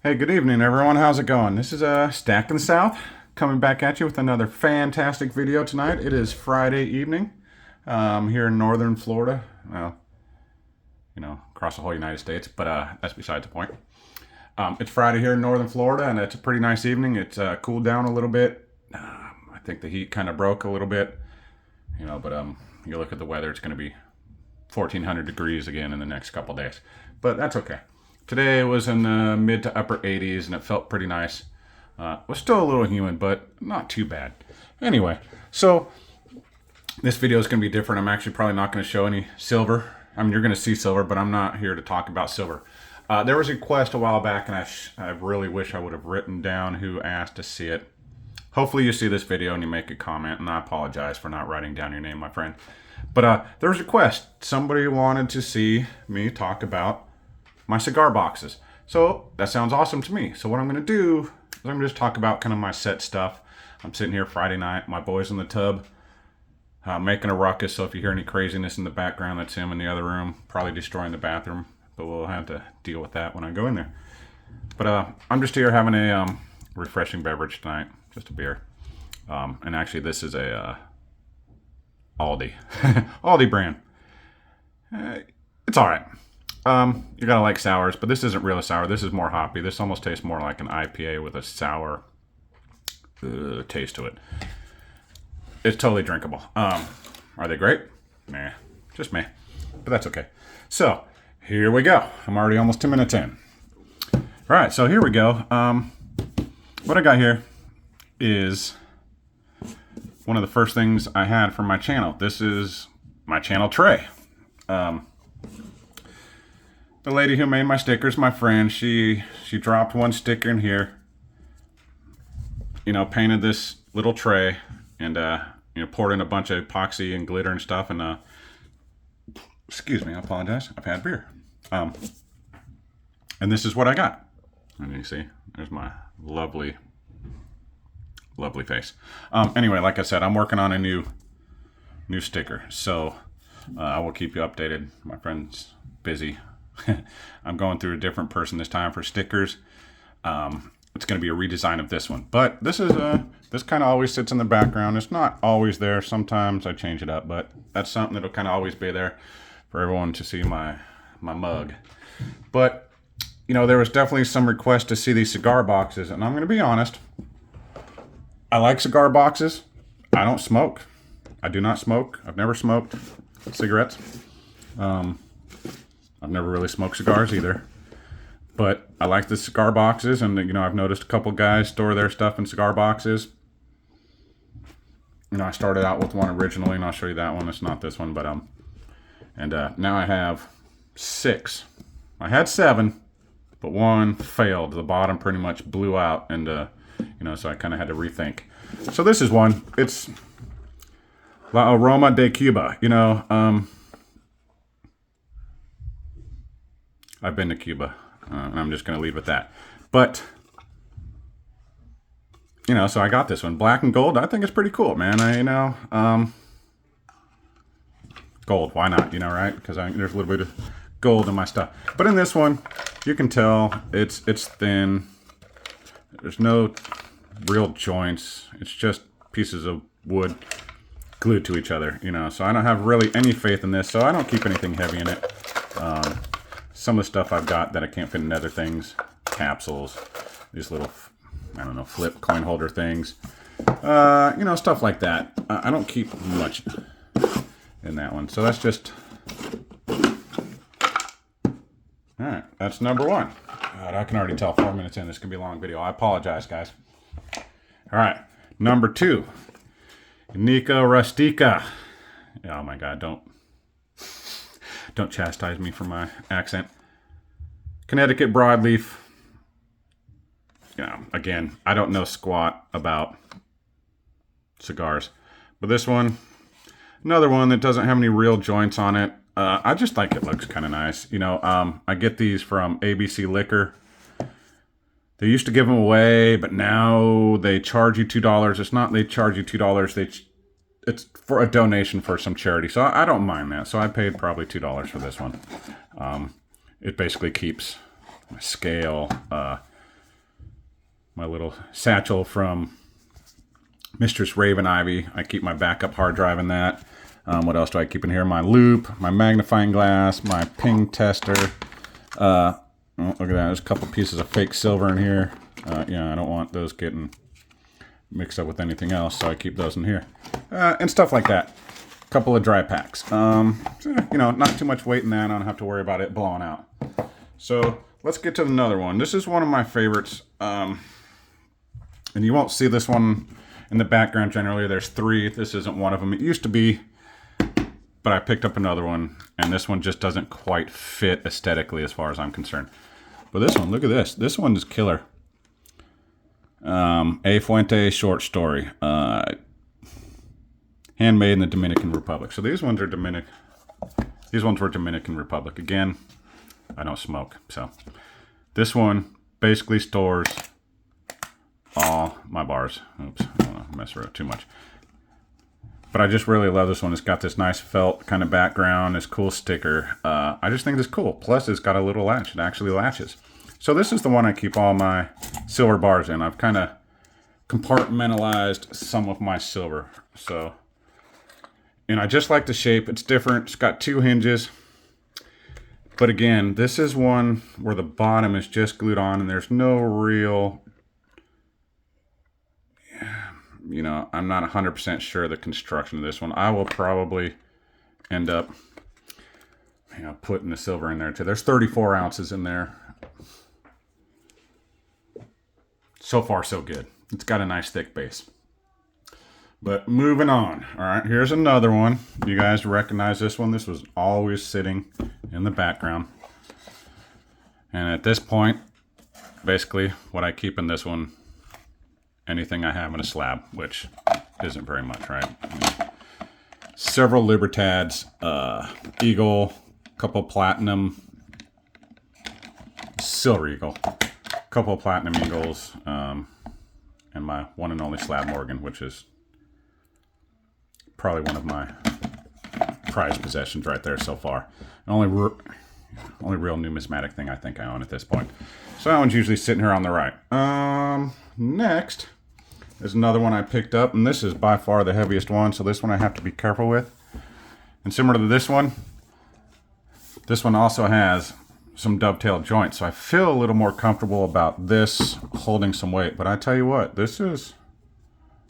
Hey, good evening, everyone. How's it going? This is Stack in the South coming back at you with another fantastic video tonight. It is Friday evening here in northern Florida. Well, across the whole United States, but that's beside the point. It's Friday here in northern Florida, and it's a pretty nice evening. It's cooled down a little bit. I think the heat kind of broke a little bit, but you look at the weather, it's going to be 1,400 degrees again in the next couple days. But that's okay. Today it was in the mid to upper 80s, and it felt pretty nice. It was still a little humid, but not too bad. Anyway, so this video is going to be different. I'm actually probably not going to show any silver. I mean, you're going to see silver, but I'm not here to talk about silver. There was a request a while back, and I really wish I would have written down who asked to see it. Hopefully you see this video and you make a comment, and I apologize for not writing down your name, my friend. But there was a request. Somebody wanted to see me talk about my cigar boxes. So that sounds awesome to me. So what I'm going to do is I'm going to just talk about kind of my set stuff. I'm sitting here Friday night. My boy's in the tub making a ruckus. So if you hear any craziness in the background, that's him in the other room, probably destroying the bathroom. But we'll have to deal with that when I go in there. But I'm just here having a refreshing beverage tonight. Just a beer. And actually this is a Aldi. Aldi brand. It's all right. You gotta like sours, but this isn't really sour. This is more hoppy. This almost tastes more like an IPA with a sour taste to it. It's totally drinkable. Are they great? Nah, just meh. But that's okay. So, here we go. I'm already almost 2 minutes in. All right, so here we go. What I got here is one of the first things I had for my channel. This is my channel tray. The lady who made my stickers, my friend, she dropped one sticker in here. Painted this little tray and poured in a bunch of epoxy and glitter and stuff. And excuse me, I apologize. I've had beer. And this is what I got. And you see, there's my lovely face. Anyway, like I said, I'm working on a new sticker, so I will keep you updated. My friend's busy. I'm going through a different person this time for stickers. It's going to be a redesign of this one, but this kind of always sits in the background. It's not always there. Sometimes I change it up, but that's something that'll kind of always be there for everyone to see my mug. But there was definitely some request to see these cigar boxes, and I'm going to be honest. I like cigar boxes. I don't smoke. I do not smoke. I've never smoked cigarettes. I've never really smoked cigars either. But I like the cigar boxes, and I've noticed a couple guys store their stuff in cigar boxes. I started out with one originally, and I'll show you that one. It's not this one, but and now I have 6. I had 7, but one failed. The bottom pretty much blew out, and so I kind of had to rethink. So this is one. It's La Aroma de Cuba. I've been to Cuba, and I'm just going to leave it at that. But, so I got this one. Black and gold, I think it's pretty cool, man. Gold, why not, right? Because there's a little bit of gold in my stuff. But in this one, you can tell it's thin. There's no real joints. It's just pieces of wood glued to each other, So I don't have really any faith in this, so I don't keep anything heavy in it. Some of the stuff I've got that I can't fit in other things, capsules, these little, flip coin holder things, stuff like that. I don't keep much in that one. So that's just, all right, that's number 1. God, I can already tell 4 minutes in, this could be a long video. I apologize, guys. All right, number 2, Nica Rustica. Oh my God, don't chastise me for my accent. Connecticut broadleaf. Again, I don't know squat about cigars. But this one, another one that doesn't have any real joints on it. I just think it looks kind of nice. I get these from ABC Liquor. They used to give them away, but now they charge you $2. It's not they charge you $2. It's for a donation for some charity, so I don't mind that. So I paid probably $2 for this one. It basically keeps my scale, my little satchel from Mistress Raven Ivy. I keep my backup hard drive in that. What else do I keep in here? My loop, my magnifying glass, my ping tester. Oh, look at that. There's a couple pieces of fake silver in here. Yeah, I don't want those getting mixed up with anything else, so I keep those in here. And stuff like that. A couple of dry packs. You know, not too much weight in that. I don't have to worry about it blowing out. So let's get to another one. This is one of my favorites. And you won't see this one in the background generally. There's 3. This isn't one of them. It used to be, but I picked up another one, and this one just doesn't quite fit aesthetically as far as I'm concerned. But this one, look at this. This one is killer. A Fuente short story. Handmade in the Dominican Republic. So these ones are These ones were Dominican Republic. Again, I don't smoke, so this one basically stores all my bars. Oops, I don't want to mess around too much. But I just really love this one. It's got this nice felt kind of background, this cool sticker. I just think it's cool. Plus, it's got a little latch. It actually latches. So this is the one I keep all my silver bars in. I've kind of compartmentalized some of my silver. So, and I just like the shape. It's different. It's got 2 hinges. But again, this is one where the bottom is just glued on and there's no real, you know, I'm not 100% sure of the construction of this one. I will probably end up, you know, putting the silver in there too. There's 34 ounces in there. So far, so good. It's got a nice thick base. But moving on. All right, here's another one. You guys recognize this one? This was always sitting in the background. And at this point, basically what I keep in this one, anything I have in a slab, which isn't very much, right? I mean, several Libertads, Eagle, couple Platinum, Silver Eagle, couple of Platinum Eagles, and my one and only Slab Morgan, which is probably one of my prized possessions right there so far. Only real numismatic thing I think I own at this point. So that one's usually sitting here on the right. Next is another one I picked up, and this is by far the heaviest one, so this one I have to be careful with. And similar to this one also has some dovetail joints, so I feel a little more comfortable about this holding some weight. But I tell you what, there's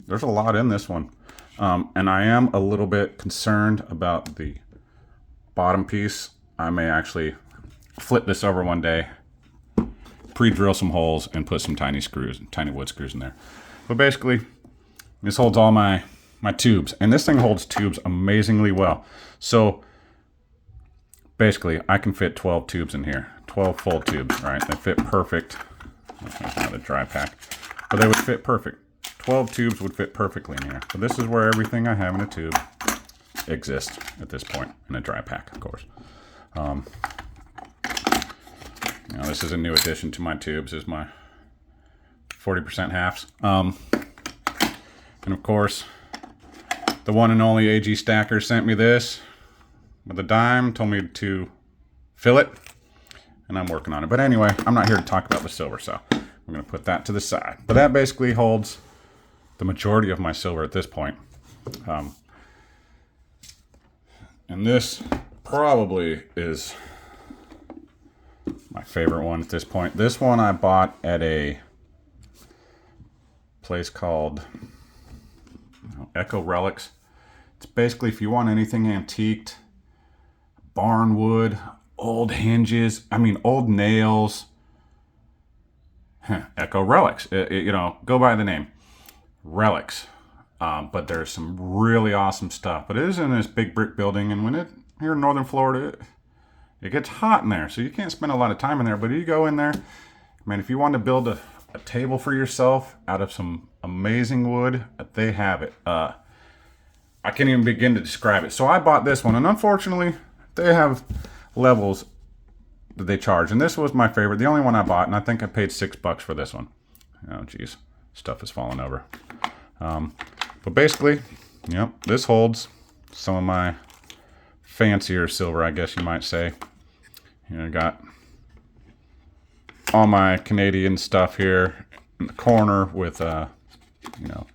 a lot in this one. And I am a little bit concerned about the bottom piece. I may actually flip this over one day, pre-drill some holes, and put some tiny wood screws in there. But basically, this holds all my tubes. And this thing holds tubes amazingly well. So basically, I can fit 12 tubes in here. 12 full tubes, right? They fit perfect. That's not a dry pack. But they would fit perfect. 12 tubes would fit perfectly in here. So this is where everything I have in a tube exists at this point, in a dry pack, of course. Now this is a new addition to my tubes, is my 40% halves. And of course, the one and only AG Stacker sent me this with a dime, told me to fill it, and I'm working on it. But anyway, I'm not here to talk about the silver, so I'm going to put that to the side. But that basically holds the majority of my silver at this point. And this probably is my favorite one at this point. This one I bought at a place called Echo Relics. It's basically, if you want anything antiqued, barn wood, old hinges, old nails, Echo Relics. You know, go by the name. Relics. But there's some really awesome stuff. But it is in this big brick building, and when here in northern Florida, it gets hot in there, so you can't spend a lot of time in there. But you go in there, if you want to build a table for yourself out of some amazing wood, they have it. I can't even begin to describe it. So I bought this one, and unfortunately, they have levels that they charge. And this was my favorite, the only one I bought, and I think I paid $6 for this one. Oh, geez. Stuff is falling over. But basically, this holds some of my fancier silver, I guess you might say. I got all my Canadian stuff here. in the corner with, you know,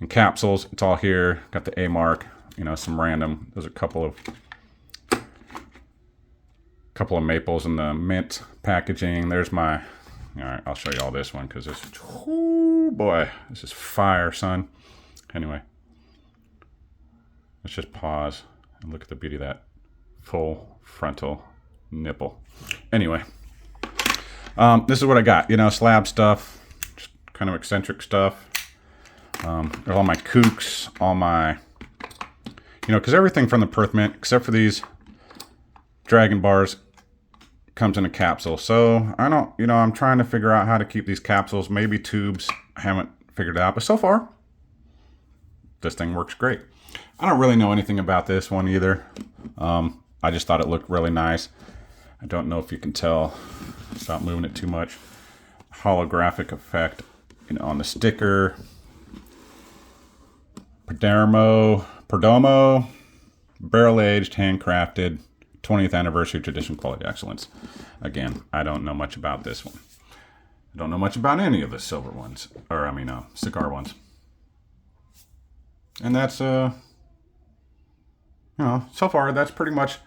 in capsules. It's all here. Got the A mark, you know, some random. There's a couple of maples in the mint packaging. There's my, all right, I'll show you all this one because this, oh boy, this is fire, son. Anyway, let's just pause and look at the beauty of that full frontal nipple. Anyway, this is what I got, you know, slab stuff, just kind of eccentric stuff. There's all my kooks, all my, you know, because everything from the Perth Mint, except for these Dragon bars, comes in a capsule. So I don't, you know, I'm trying to figure out how to keep these capsules, maybe tubes. I haven't figured it out, but so far, this thing works great. I don't really know anything about this one either. I just thought it looked really nice. I don't know if you can tell. Stop moving it too much. Holographic effect, you know, on the sticker. Perdomo, barrel aged, handcrafted, 20th anniversary tradition, quality excellence. Again, I don't know much about this one. I don't know much about any of the silver ones, or I mean, cigar ones. And that's, you know, so far that's pretty much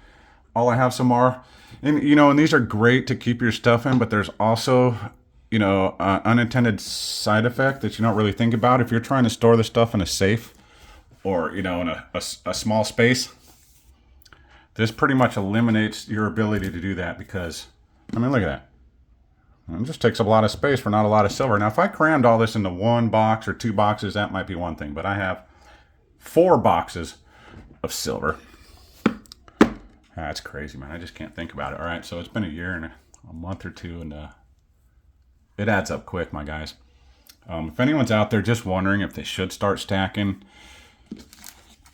all I have so far. And, you know, and these are great to keep your stuff in, but there's also, you know, unintended side effect that you don't really think about. If you're trying to store the stuff in a safe or, you know, in a small space, this pretty much eliminates your ability to do that because, I mean, look at that. It just takes up a lot of space for not a lot of silver. Now, if I crammed all this into one box or two boxes, that might be one thing. But I have 4 boxes of silver. That's crazy, man. I just can't think about it. All right, so it's been a year and a month or two, and it adds up quick, my guys. If anyone's out there just wondering if they should start stacking,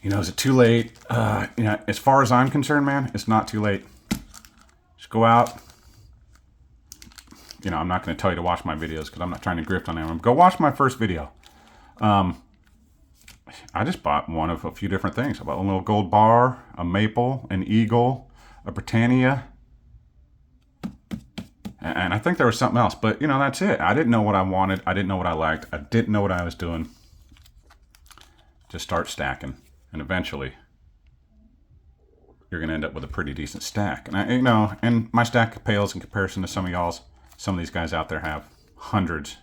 you know, is it too late? You know, as far as I'm concerned, man, it's not too late. Just go out. You know, I'm not going to tell you to watch my videos because I'm not trying to grift on anyone. Go watch my first video. I just bought one of a few different things. I bought a little gold bar, a maple, an eagle, a Britannia, and I think there was something else. But, you know, that's it. I didn't know what I wanted. I didn't know what I liked. I didn't know what I was doing. Just start stacking. And eventually, you're going to end up with a pretty decent stack. And, you know, and my stack pales in comparison to some of y'all's. Some of these guys out there have hundreds,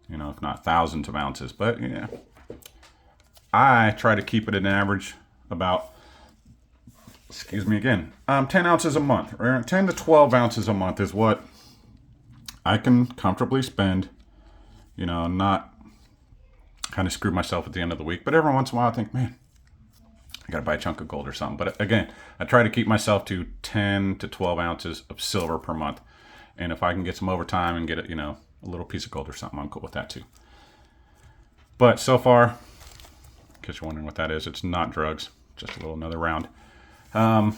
you know, if not thousands of ounces. But, yeah, I try to keep it at an average about, excuse me again, 10 ounces a month. Or 10 to 12 ounces a month is what I can comfortably spend, you know, not kind of screw myself at the end of the week. But every once in a while I think, man, I got to buy a chunk of gold or something. But again, I try to keep myself to 10 to 12 ounces of silver per month. And if I can get some overtime and get it, you know, a little piece of gold or something, I'm cool with that too. But so far, in case you're wondering what that is, it's not drugs. Just a little another round. Oh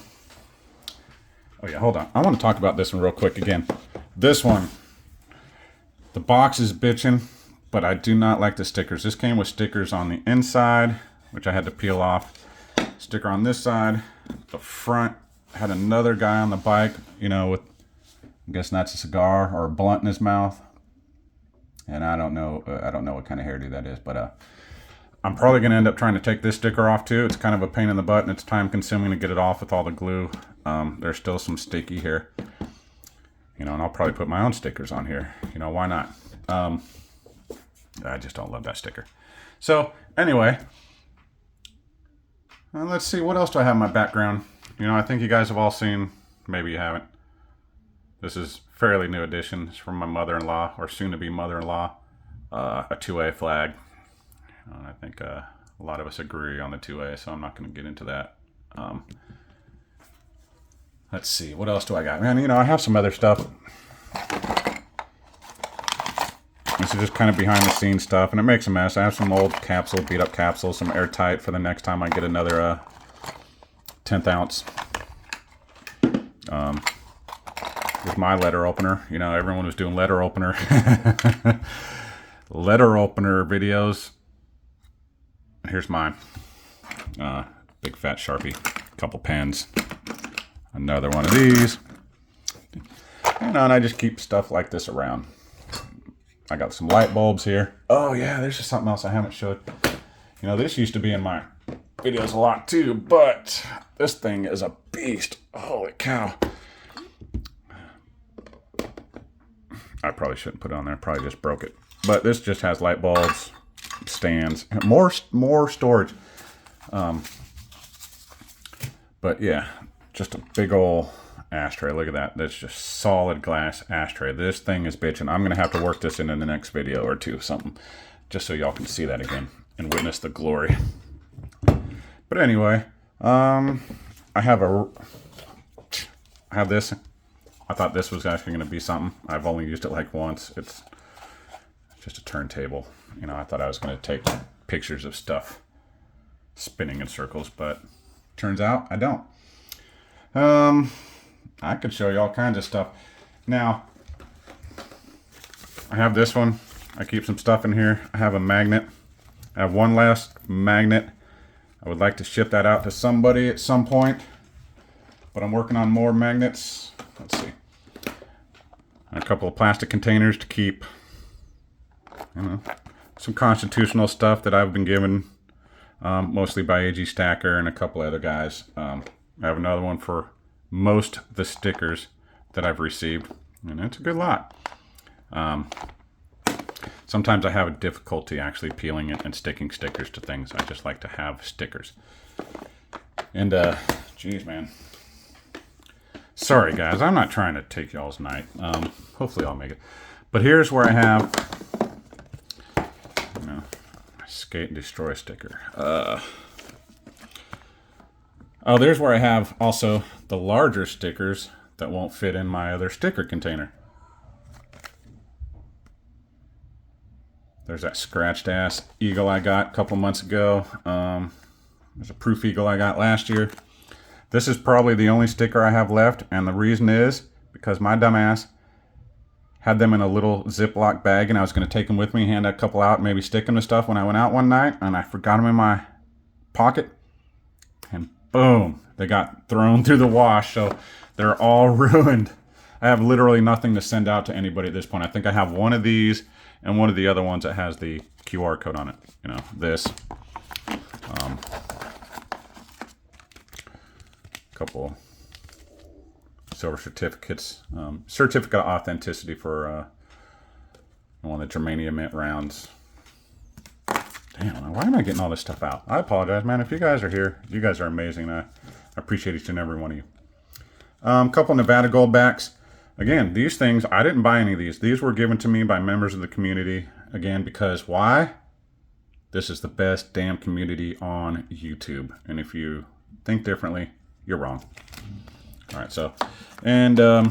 yeah, hold on. I want to talk about this one real quick again. This one, the box is bitching, but I do not like the stickers. This came with stickers on the inside, which I had to peel off. Sticker on this side. The front had another guy on the bike, you know, with, I'm guessing that's a cigar or a blunt in his mouth. And I don't know what kind of hairdo that is, but I'm probably going to end up trying to take this sticker off too. It's kind of a pain in the butt and it's time consuming to get it off with all the glue. There's still some sticky here, you know, and I'll probably put my own stickers on here. You know, why not? I just don't love that sticker. So anyway, let's see, what else do I have in my background? You know, I think you guys have all seen, maybe you haven't. This is fairly new edition. It's from my mother-in-law, or soon-to-be mother-in-law, a 2A flag. And I think a lot of us agree on the 2A, so I'm not going to get into that. Let's see, what else do I got? Man, you know, I have some other stuff. This is just kind of behind-the-scenes stuff, and it makes a mess. I have some old capsule, beat-up capsules, some airtight for the next time I get another 10th ounce. With my letter opener, you know, everyone was doing letter opener videos. Here's mine. Big fat Sharpie, couple pens, another one of these. You know, and I just keep stuff like this around. I got some light bulbs here. Oh yeah, there's just something else I haven't showed. You know, this used to be in my videos a lot too, but this thing is a beast. Holy cow. I probably shouldn't put it on there. Probably just broke it. But this just has light bulbs, stands, more storage. But yeah, just a big old ashtray. Look at that. That's just solid glass ashtray. This thing is bitching. I'm going to have to work this in the next video or two, something, just so y'all can see that again and witness the glory. But anyway, I have this. I thought this was actually going to be something. I've only used it like once. It's just a turntable. You know, I thought I was going to take pictures of stuff spinning in circles, but turns out I don't. I could show you all kinds of stuff. Now, I have this one. I keep some stuff in here. I have a magnet. I have one last magnet. I would like to ship that out to somebody at some point, but I'm working on more magnets. Let's see. A couple of plastic containers to keep, you know, some constitutional stuff that I've been given, mostly by AG Stacker and a couple other guys. I have another one for most of the stickers that I've received, and it's a good lot. Sometimes I have a difficulty actually peeling it and sticking stickers to things. I just like to have stickers. And, geez, man. Sorry, guys. I'm not trying to take y'all's night. Hopefully I'll make it. But here's where I have, you know, my Skate and Destroy sticker. Oh, there's where I have also the larger stickers that won't fit in my other sticker container. There's that scratched ass eagle I got a couple months ago. There's a proof eagle I got last year. This is probably the only sticker I have left, and the reason is because my dumbass had them in a little Ziploc bag, and I was going to take them with me, hand a couple out, maybe stick them to stuff when I went out one night, and I forgot them in my pocket, and boom, they got thrown through the wash, so they're all ruined. I have literally nothing to send out to anybody at this point. I think I have one of these and one of the other ones that has the QR code on it. You know, this. Couple silver certificates, certificate of authenticity for one of the Germania Mint rounds. Damn, why am I getting all this stuff out? I apologize, man. If you guys are here, you guys are amazing. I appreciate each and every one of you. Couple Nevada Gold backs. Again, these things, I didn't buy any of these. These were given to me by members of the community. Again, because why? This is the best damn community on YouTube. And if you think differently, you're wrong. All right, so, and I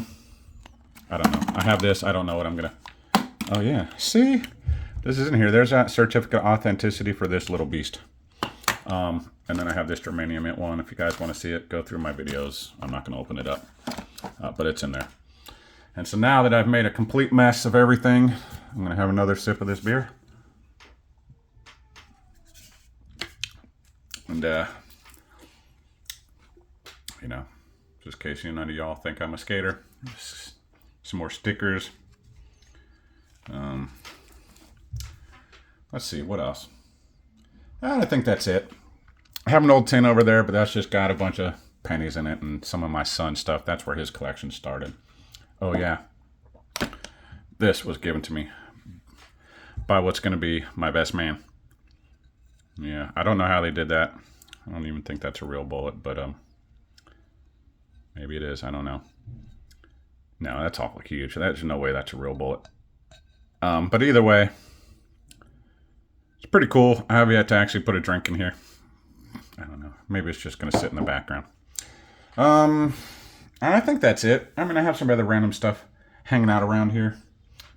don't know. I have this. I don't know what I'm going to. Oh, yeah. See? This is in here. There's that certificate of authenticity for this little beast. And then I have this Germania Mint one. If you guys want to see it, go through my videos. I'm not going to open it up, but it's in there. And so now that I've made a complete mess of everything, I'm going to have another sip of this beer. And, you know, just in case none of y'all think I'm a skater, some more stickers. Let's see, what else? I think that's it. I have an old tin over there, but that's just got a bunch of pennies in it and some of my son's stuff. That's where his collection started. Oh, yeah. This was given to me by what's going to be my best man. Yeah, I don't know how they did that. I don't even think that's a real bullet, but maybe it is. I don't know. No, that's awful huge. There's no way that's a real bullet. But either way, it's pretty cool. I have yet to actually put a drink in here. I don't know. Maybe it's just going to sit in the background. I think that's it. I mean, I have some other random stuff hanging out around here,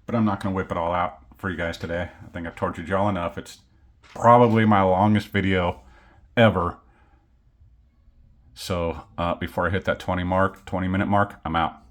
but I'm not going to whip it all out for you guys today. I think I've tortured y'all enough. It's probably my longest video ever. So before I hit that 20 minute mark, I'm out.